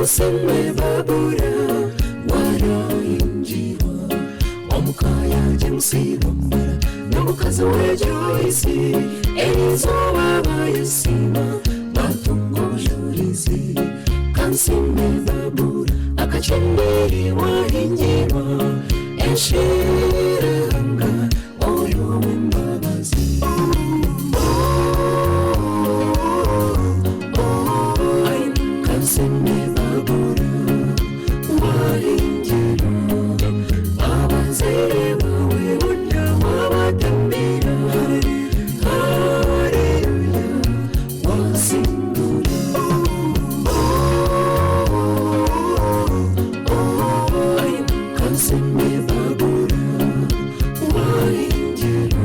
Kansime Babra Warainjira Omukaya Jemsi Bambara Namukazi we Joyce Elizo Baba Yesima Batungo Jurizi Kansime Babura Akachemberi Wahingira Eshiranga Oyo Mbabazi Kansime Babura Wahingira Abazere bawe Bunda wabatambira Hallelujah Wasingura Kansime Babura Wahingira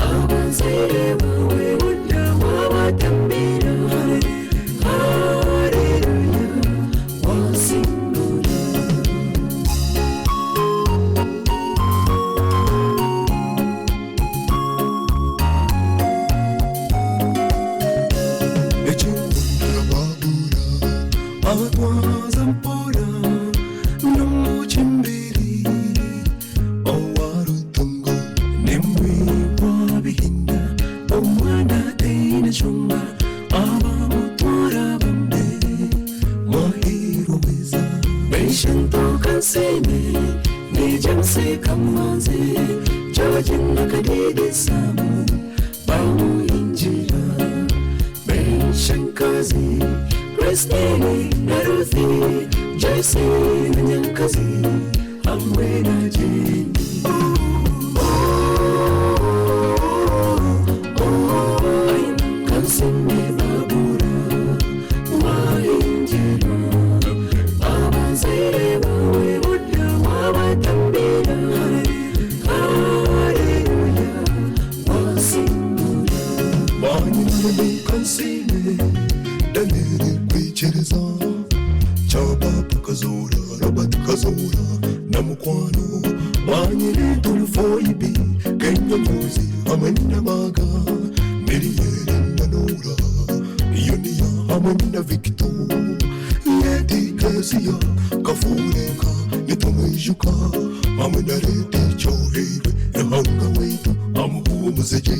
Abazere bawe Bunda wabatambira Hallelujah Wasingura Atwazampora Namuchimbiri Owarutungo Nimwi wabihinda Omwana teina chunga Abamutwara bambe Mahiro wiza Beishanto kansene Nijamse kamanze Jawajina kadidi samu Bamu injira Beishankazi Christine, Naruthi, Joyce, Nyankazi, Amwena Jenny. Kansime Babura, Wahingira, Abazere bawe Bunda wabatambira, Hallelujah, Wasingura. Banyine Kansime, Danere Pichiriza, Chaba Pakazura, Rabat Kazura, Namukwano, Banyine Tulfoibi, Kenya Muzi, Amanda Maga, Miriere Nanura, Yunia, Amanda Victor, Lady Kasia, Kafureka, Nitomejuka, Amanda Reti Chohebe, Ehanga Waitu, Amu Muzeje.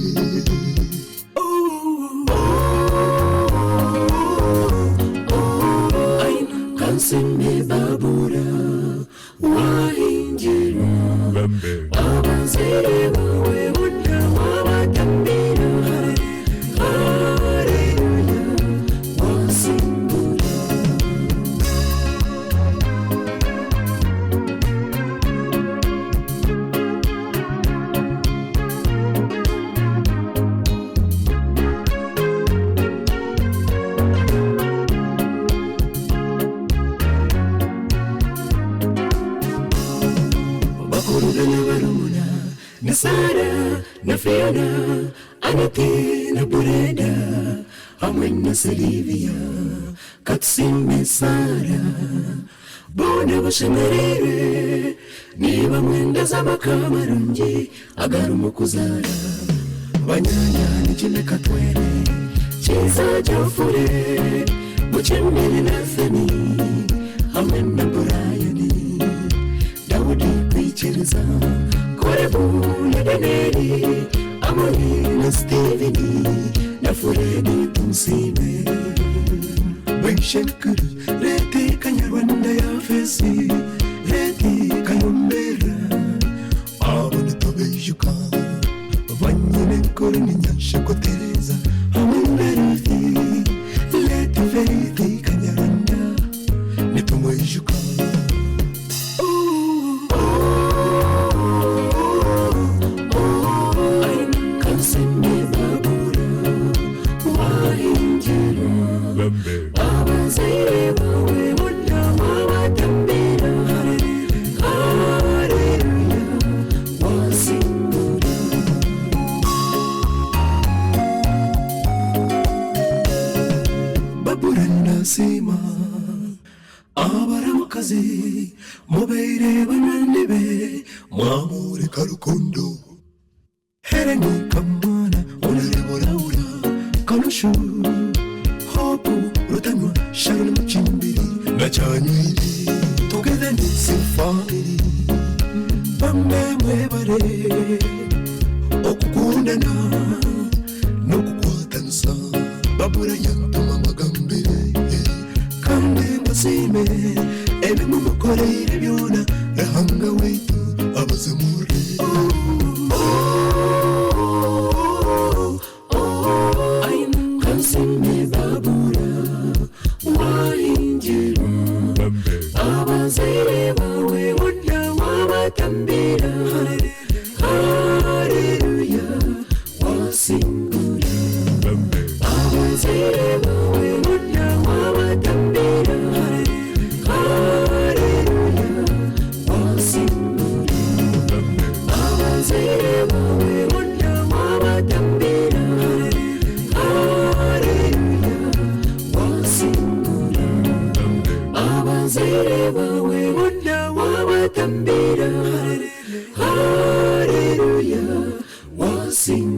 Kansime Babura Wahingira Abazere bawe Bunda wabatambira Hallelujah Wasingura Kurugana Varumuna Nasara Nafiona Anati Nabureda Amwena Salivia Katsime Sara Bona Bashamarere Niba Mwenda Zabakamarunji Agarumu Kuzara Banyanya Nijime Katwere Cheza Jafure Muchemene Nathani Amwena Burayani Daudi Pichiriza Korebu Nedaneri Amoni na Steveni Na Furedi Tumsime Baishankuru Reti Kanyarwanda ya Fesi Reti Kayombera Abone Tobejuka Vanyine Korini Nyansha Teresa Amanda Ruthi Leti Veriti Kanyarwanda Nitomejuka Kansime Babura Wahingira Abazere bawe Bunda wabatambira Hallelujah Wasingura Babura Nasima Abaramukazi Mubeire bananibe Mwamure Karukundo Hereni Kamana Onarebo Laura Kanushu Hopu Rutanywa Sharon Muchimbiri Gachanwili, together in symphony. Bambe mwebare, okukundana, nokukwatansa. Babura yantuma magambire, kandi mbasime. Ebi mumukorere byona, rahanga wetu abazamure. Kansime babura, wainjira. Abazere bawe wonna wabatambira. Hallelujah, wasingura. Abazere bawe wonna wabatambira. Hallelujah, wasingura. Abazere bawe wonna wabatambira. Abazere bawe wonna wabatambira. Hallelujah, wasingura.